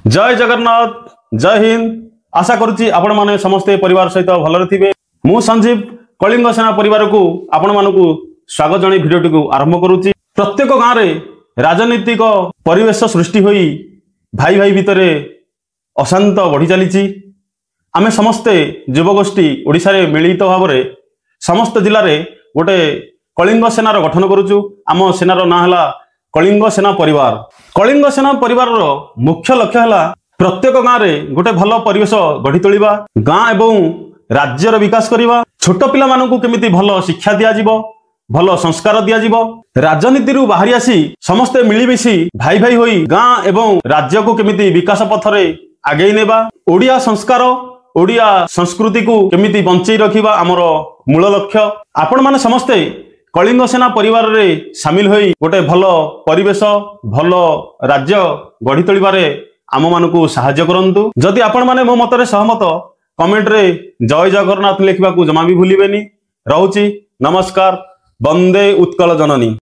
जय जगन्नाथ जय हिंद। आशा करुच्ची आपण माने समस्ते परिवार सहित भलरे थिबे। मु संजीव कलिंग सेना परिवार को आपण मानकु स्वागत जणी भिडियोटी को आरंभ करुच्ची। प्रत्येक गाँव रे राजनीतिक परिवेश सृष्टि होई भाई भाई भितरे अशांत बढ़ी चली। आमे समस्ते युवगोष्ठी ओडिशा रे मिलित भाव रे समस्त जिले रे गोटे कलिंग सेनार गठन करुचु। आम सेनार ना हला कलिंग सेना परिवार। कलिंग सेना परिवार रो मुख्य लक्ष्य हला प्रत्येक गाँव रे गोटे भल परिवेश गढ़ी तोलिबा, गाँ एवं राज्यर विकास करिबा, छोट पिला मानकु केमिति भल शिक्षा दिया जिवो, भल संस्कार दिया जिवो, राजनीति रु बाहरी आसी समस्ते मिलिमिशि भाई भाई होई गाँ एवं राज्य को केमिति विकास पथरे आगेई नेबा, ओडिया संस्कार ओडिया संस्कृति को केमिति बंचई रखिबा आमर मूल लक्ष्य। आपण माने समस्ते कलिंग सेना परिवार रे सामिल होई गोटे भल परिवेश भल राज्य गढ़ी तोलिबारे आम मानकु सहाय्य करंतु। जदि आपण माने मो मतरे सहमत कमेंट रे जय जगन्नाथ लिखिबा को जमा भी भूलिबेनी। रहउची नमस्कार। वंदे उत्कल जननी।